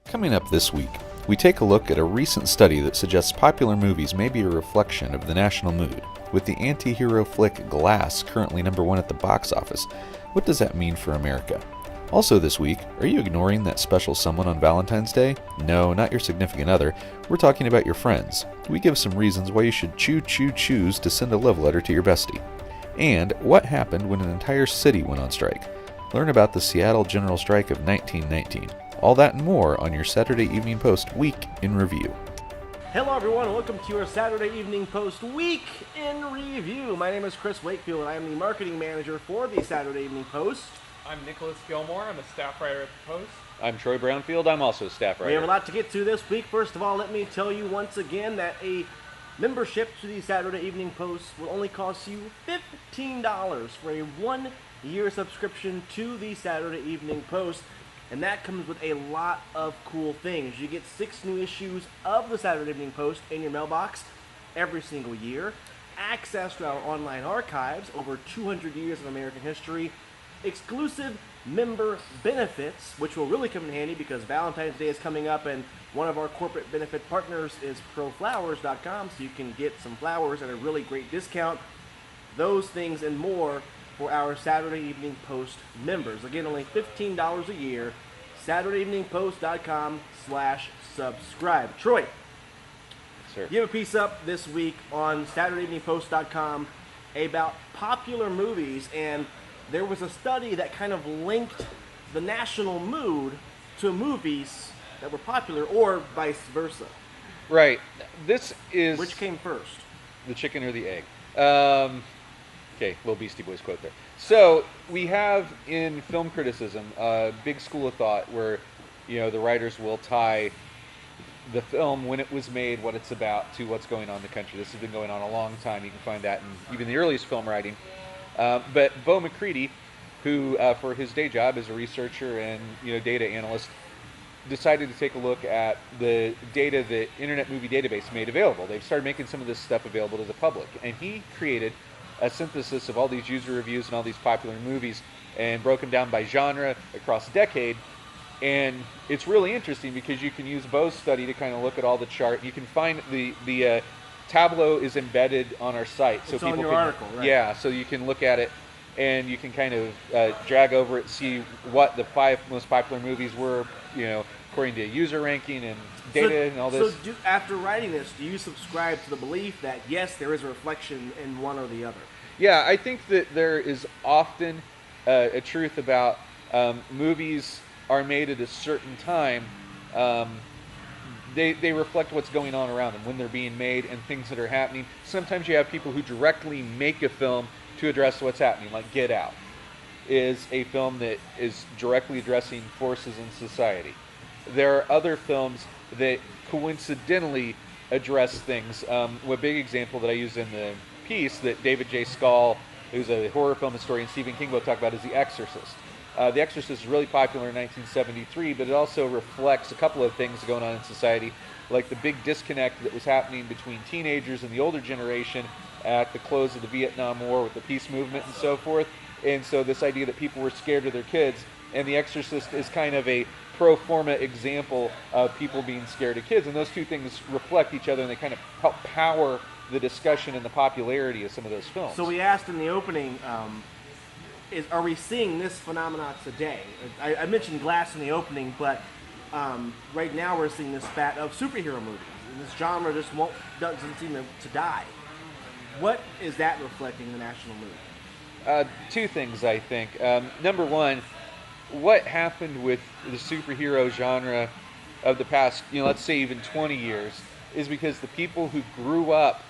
Coming up this week, we take a look at a recent study that suggests popular movies may be a reflection of the national mood. With the anti-hero flick Glass currently #1 at the box office, what does that mean for America? Also this week, are you ignoring that special someone on Valentine's Day? No, not your significant other. We're talking about your friends. We give some reasons why you should choose to send a love letter to your bestie. And what happened when an entire city went on strike? Learn about the Seattle General Strike of 1919. All that and more on your Saturday Evening Post Week in Review. Hello everyone, and welcome to your Saturday Evening Post Week in Review. My name is Chris Wakefield, and I am the marketing manager for the Saturday Evening Post. I'm Nicholas Gilmore. I'm a staff writer at the Post. I'm Troy Brownfield. I'm also a staff writer. We have a lot to get to this week. First of all, let me tell you once again that a membership to the Saturday Evening Post will only cost you $15 for a 1-year subscription to the Saturday Evening Post. And that comes with a lot of cool things. You get 6 new issues of the Saturday Evening Post in your mailbox every single year, access to our online archives, over 200 years of American history, exclusive member benefits, which will really come in handy because Valentine's Day is coming up, and one of our corporate benefit partners is proflowers.com, so you can get some flowers at a really great discount. Those things and more for our Saturday Evening Post members. Again, only $15 a year. SaturdayEveningPost.com/subscribe. Troy, Sir. you have a piece up this week on SaturdayEveningPost.com about popular movies, and there was a study that kind of linked the national mood to movies that were popular, or vice versa. Right. This is... Which came first? The chicken or the egg? Okay, little Beastie Boys quote there. So, we have in film criticism a big school of thought where, the writers will tie the film, when it was made, what it's about, to what's going on in the country. This has been going on a long time. You can find that in even the earliest film writing. But Beau McCready, who for his day job is a researcher and data analyst, decided to take a look at the data that Internet Movie Database made available. They've started making some of this stuff available to the public, and he created a synthesis of all these user reviews and all these popular movies and broke them down by genre across a decade. And it's really interesting because you can use Beau's study to kind of look at all the chart. You can find the Tableau is embedded on our site, so it's people on your can, article, right? Yeah, so you can look at it and you can kind of drag over it, see what the 5 most popular movies were, according to user ranking and data and all this. So after writing this, do you subscribe to the belief that yes, there is a reflection in one or the other? Yeah, I think that there is often a truth about movies are made at a certain time. They reflect what's going on around them when they're being made and things that are happening. Sometimes you have people who directly make a film to address what's happening, like Get Out is a film that is directly addressing forces in society. There are other films that coincidentally address things. A big example that I use in the piece that David J. Schall, who's a horror film historian, Stephen King will talk about, is The Exorcist. The Exorcist is really popular in 1973, but it also reflects a couple of things going on in society, like the big disconnect that was happening between teenagers and the older generation at the close of the Vietnam War with the peace movement and so forth. And so this idea that people were scared of their kids, and The Exorcist is kind of a pro forma example of people being scared of kids. And those two things reflect each other, and they kind of help power the discussion and the popularity of some of those films. So we asked in the opening, are we seeing this phenomenon today? I mentioned Glass in the opening, but right now we're seeing this spat of superhero movies. And this genre just doesn't seem to die. What is that reflecting in the national mood? 2 things, I think. Number one, what happened with the superhero genre of the past, let's say even 20 years, is because the people who grew up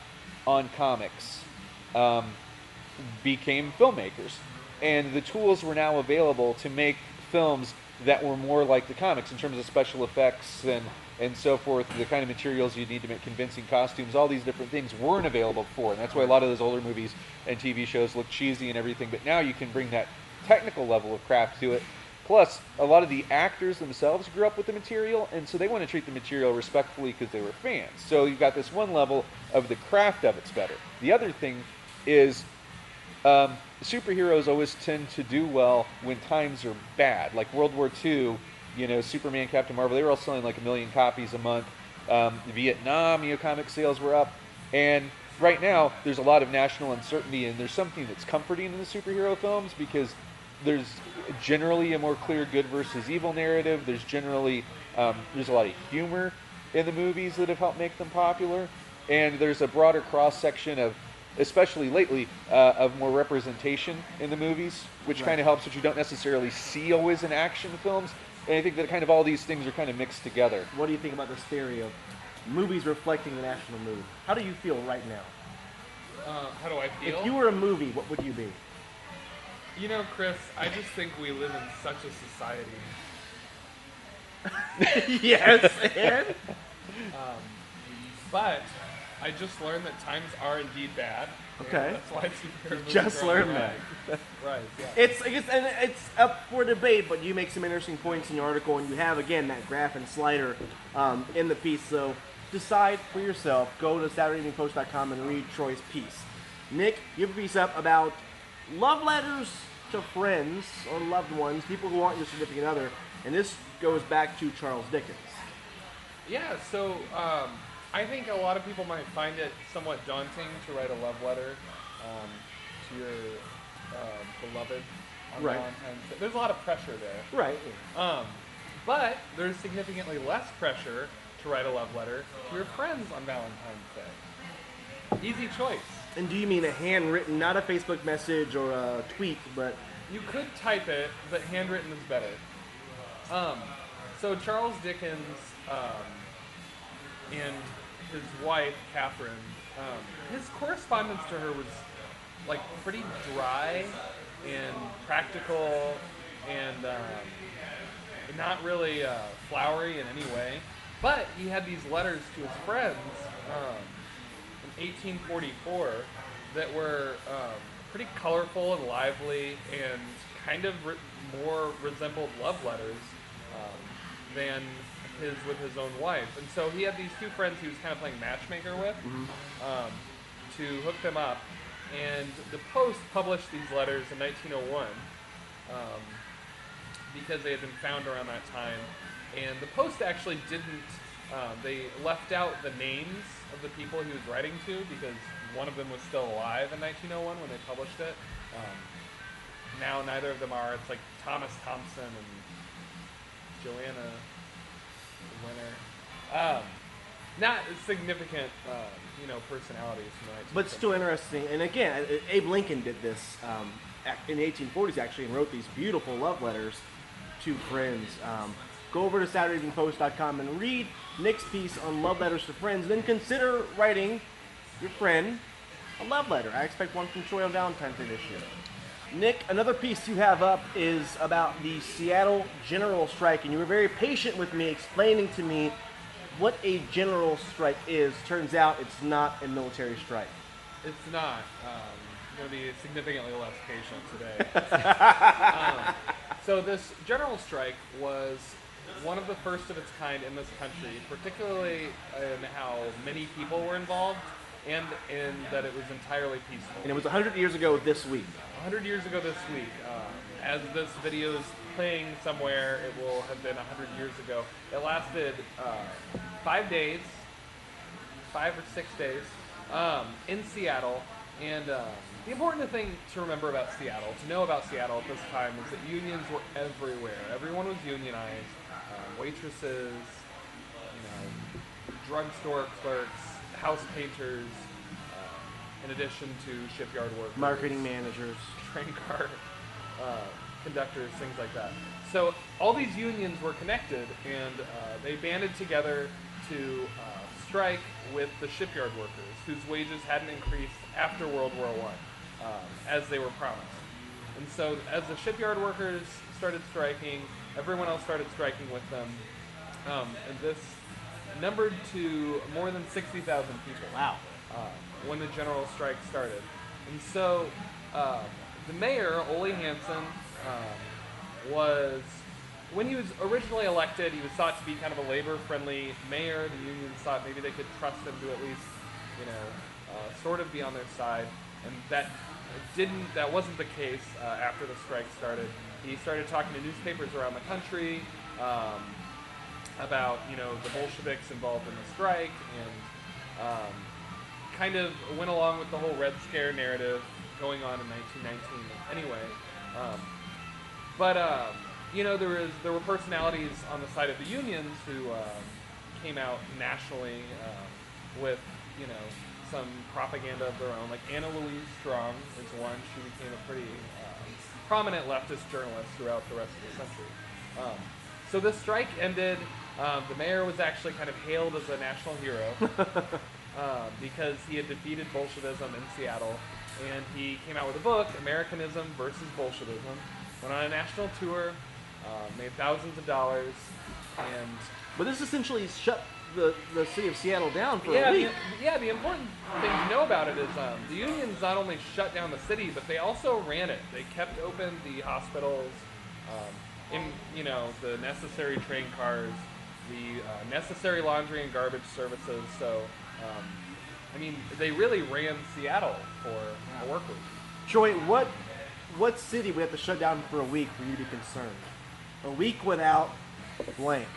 on comics became filmmakers. And the tools were now available to make films that were more like the comics in terms of special effects and so forth, the kind of materials you need to make convincing costumes. All these different things weren't available before, and that's why a lot of those older movies and TV shows look cheesy and everything, but now you can bring that technical level of craft to it. Plus, a lot of the actors themselves grew up with the material, and so they want to treat the material respectfully because they were fans. So you've got this one level of the craft of it's better. The other thing is superheroes always tend to do well when times are bad. Like World War II, Superman, Captain Marvel, they were all selling like 1 million copies a month. Vietnam, comic sales were up. And right now, there's a lot of national uncertainty, and there's something that's comforting in the superhero films because there's generally a more clear good versus evil narrative. There's generally, there's a lot of humor in the movies that have helped make them popular. And there's a broader cross-section of, especially lately, of more representation in the movies, which kind of helps, which you don't necessarily see always in action films. And I think that kind of all these things are kind of mixed together. What do you think about this theory of movies reflecting the national mood? How do you feel right now? How do I feel? If you were a movie, what would you be? Chris, I just think we live in such a society. Yes, and? But I just learned that times are indeed bad. Okay. That's why superhero movies Just are learned on the that. rise. Right, yeah. It's up for debate, but you make some interesting points in your article, and you have, again, that graph and slider in the piece. So decide for yourself. Go to SaturdayEveningPost.com and read Troy's piece. Nick, you have a piece up about love letters to friends or loved ones, people who aren't your significant other, and this goes back to Charles Dickens. Yeah, so I think a lot of people might find it somewhat daunting to write a love letter to your beloved on Right. Valentine's Day. There's a lot of pressure there. Right. But there's significantly less pressure to write a love letter to your friends on Valentine's Day. Easy choice. And do you mean a handwritten, not a Facebook message or a tweet, but... You could type it, but handwritten is better. So Charles Dickens and his wife, Catherine, his correspondence to her was like pretty dry and practical and not really flowery in any way. But he had these letters to his friends in 1844 that were pretty colorful and lively and kind of more resembled love letters than his with his own wife. And so he had these two friends he was kind of playing matchmaker with to hook them up. And the Post published these letters in 1901 because they had been found around that time. And the Post actually didn't, they left out the names of the people he was writing to because one of them was still alive in 1901 when they published it. Now neither of them are. It's like Thomas Thompson and Joanna Winner. Not significant, personalities from the 19th But still interesting. And again, Abe Lincoln did this in the 1840s, actually, and wrote these beautiful love letters to friends. Go over to SaturdayEveningPost.com and read Nick's piece on love letters to friends. Then consider writing your friend a love letter. I expect one from Troy on Valentine's Day this year. Nick, another piece you have up is about the Seattle general strike, and you were very patient with me explaining to me what a general strike is. Turns out it's not a military strike. It's not. I'm going to be significantly less patient today. So this general strike was one of the first of its kind in this country, particularly in how many people were involved and in that it was entirely peaceful. And it was 100 years ago this week. 100 years ago this week. As this video is playing somewhere, it will have been 100 years ago. It lasted 5 days, 5 or 6 days, in Seattle. And the important thing to remember about Seattle, to know about Seattle at this time, is that unions were everywhere. Everyone was unionized. Waitresses, drugstore clerks, house painters, in addition to shipyard workers, Marketing managers, train car conductors, things like that. So all these unions were connected, and they banded together to strike with the shipyard workers, whose wages hadn't increased after World War I, as they were promised. And so as the shipyard workers started striking, everyone else started striking with them, and this numbered to more than 60,000 people. Wow. When the general strike started. And so the mayor, Ole Hansen, was, when he was originally elected, he was thought to be kind of a labor-friendly mayor. The unions thought maybe they could trust him to at least, sort of be on their side. And that wasn't the case after the strike started. He started talking to newspapers around the country, about the Bolsheviks involved in the strike, and kind of went along with the whole Red Scare narrative going on in 1919. Anyway, there were personalities on the side of the unions who came out nationally with some propaganda of their own. Like Anna Louise Strong is one. She became a pretty prominent leftist journalist throughout the rest of the century. So this strike ended. The mayor was actually kind of hailed as a national hero because he had defeated Bolshevism in Seattle, and he came out with a book, Americanism versus Bolshevism, went on a national tour, made thousands of dollars, and... But this essentially shut the city of Seattle down for a week. The important thing to know about it is the unions not only shut down the city, but they also ran it. They kept open the hospitals, the necessary train cars, the necessary laundry and garbage services. So, they really ran Seattle for a work week. Troy, what city would have to shut down for a week for you to be concerned? A week without blank.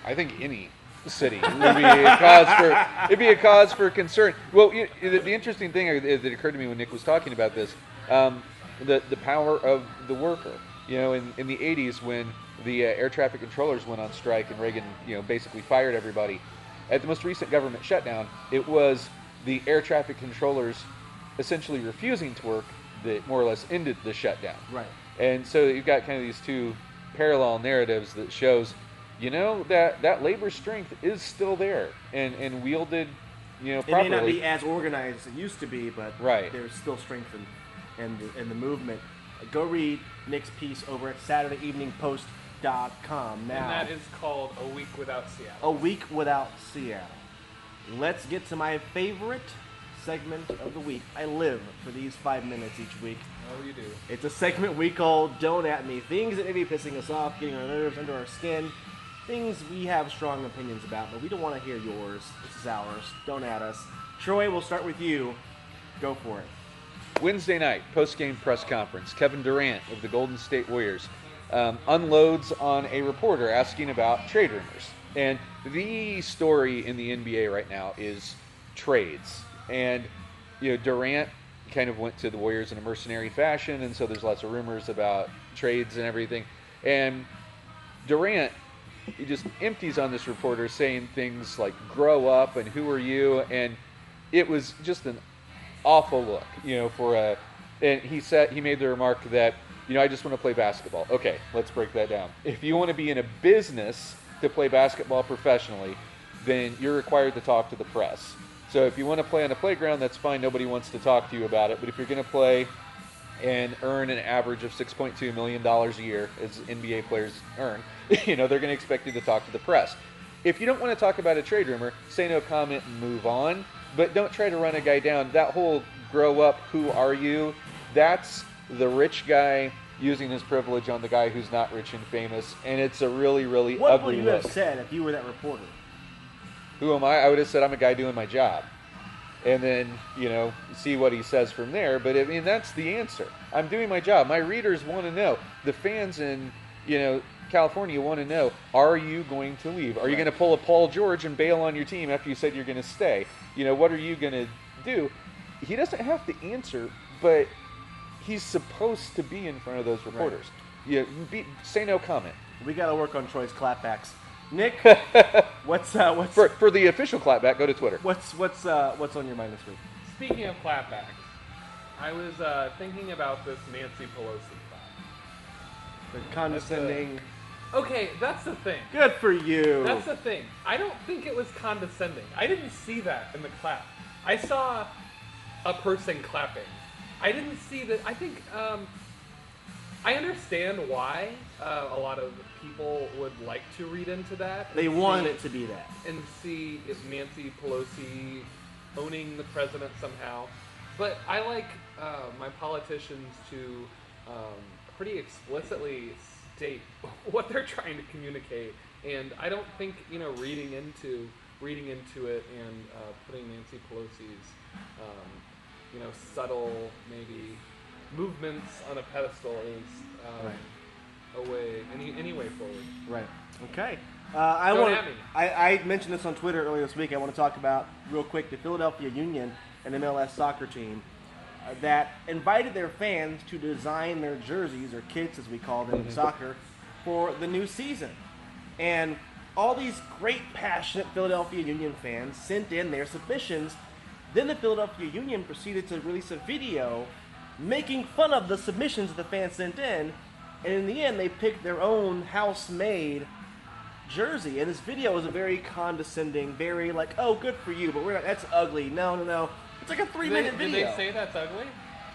I think any city would be a cause for concern. Well, the interesting thing that occurred to me when Nick was talking about this, the power of the worker. In the 80s when the air traffic controllers went on strike and Reagan, basically fired everybody. At the most recent government shutdown, it was the air traffic controllers essentially refusing to work that more or less ended the shutdown. Right. And so you've got kind of these two parallel narratives that shows, that labor strength is still there and wielded, properly. It may not be as organized as it used to be, but right. There's still strength in the movement. Go read Nick's piece over at SaturdayEveningPost.com now. And that is called A Week Without Seattle. A Week Without Seattle. Let's get to my favorite segment of the week. I live for these 5 minutes each week. Oh, you do. It's a segment we call Don't At Me. Things that may be pissing us off, getting our nerves under our skin. Things we have strong opinions about, but we don't want to hear yours. This is ours. Don't at us. Troy, we'll start with you. Go for it. Wednesday night, post-game press conference. Kevin Durant of the Golden State Warriors unloads on a reporter asking about trade rumors. And the story in the NBA right now is trades. And, Durant kind of went to the Warriors in a mercenary fashion, and so there's lots of rumors about trades and everything. And Durant, he just empties on this reporter saying things like, grow up, and who are you? And it was just an awful look, and he made the remark that, I just want to play basketball. Okay, let's break that down. If you want to be in a business to play basketball professionally, then you're required to talk to the press. So if you want to play on a playground, that's fine. Nobody wants to talk to you about it. But if you're going to play and earn an average of $6.2 million a year, as NBA players earn, they're going to expect you to talk to the press. If you don't want to talk about a trade rumor, say no comment and move on. But don't try to run a guy down. That whole grow up, who are you? That's the rich guy using his privilege on the guy who's not rich and famous. And it's a really, really ugly look. What would you have said if you were that reporter? Who am I? I would have said I'm a guy doing my job. And then, see what he says from there. But, that's the answer. I'm doing my job. My readers want to know. The fans in, California want to know, are you going to leave? Are you going to pull a Paul George and bail on your team after you said you're going to stay? What are you going to do? He doesn't have to answer, but he's supposed to be in front of those reporters. Right. Say no comment. We got to work on Troy's clapbacks. Nick, what's for the official clapback? Go to Twitter. What's on your mind this week? Speaking of clapbacks, I was thinking about this Nancy Pelosi clap. The condescending. Okay, that's the thing. Good for you. That's the thing. I don't think it was condescending. I didn't see that in the clap. I saw a person clapping. I didn't see that. I think I understand why a lot of people would like to read into that. They want it to be that. And see if Nancy Pelosi owning the president somehow. But I like my politicians to pretty explicitly state what they're trying to communicate, and I don't think reading into it and putting Nancy Pelosi's subtle maybe movements on a pedestal is a way, any way forward. Right. Okay. Don't at me. I mentioned this on Twitter earlier this week. I want to talk about real quick the Philadelphia Union and MLS soccer team that invited their fans to design their jerseys, or kits as we call them in soccer, for the new season. And all these great, passionate Philadelphia Union fans sent in their submissions. Then the Philadelphia Union proceeded to release a video making fun of the submissions that the fans sent in. And in the end, they picked their own house-made jersey. And this video was a very condescending, very like, oh, good for you, but we're not, that's ugly. No. It's like a 3-minute video. Did they say that's ugly?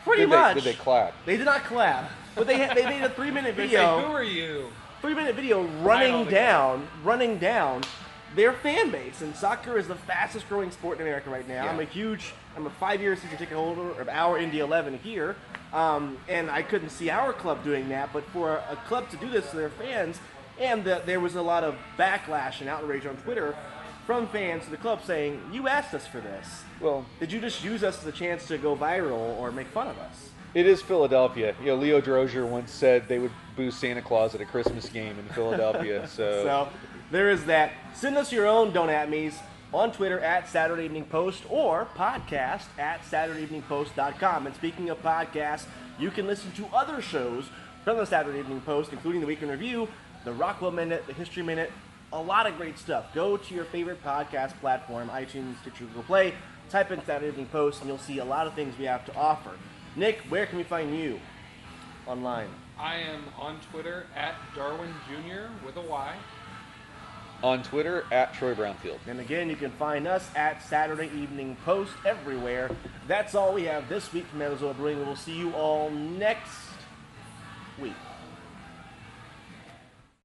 Pretty much. Did they clap? They did not clap. But they made a 3-minute They video. say, who are you? 3-minute video all running down their fan base. And soccer is the fastest growing sport in America right now. Yeah. I'm a 5-year season ticket holder of our Indy 11 here. And I couldn't see our club doing that, but for a club to do this to their fans, and there was a lot of backlash and outrage on Twitter from fans to the club saying, you asked us for this. Well, Did you just use us as a chance to go viral or make fun of us? it is Philadelphia. Leo Drozier once said they would boo Santa Claus at a Christmas game in Philadelphia. So there is that. Send us your own Don't At Me's on Twitter at Saturday Evening Post or podcast at SaturdayEveningPost.com. And speaking of podcasts, you can listen to other shows from the Saturday Evening Post, including the Week in Review, the Rockwell Minute, the History Minute, a lot of great stuff. Go to your favorite podcast platform, iTunes, Stitcher, Google Play, type in Saturday Evening Post, and you'll see a lot of things we have to offer. Nick, where can we find you online? I am on Twitter at Darwin Jr. with a Y. on Twitter at Troy Brownfield. And again, you can find us at Saturday Evening Post everywhere. That's all we have this week from Arizona Brewing. We will see you all next week.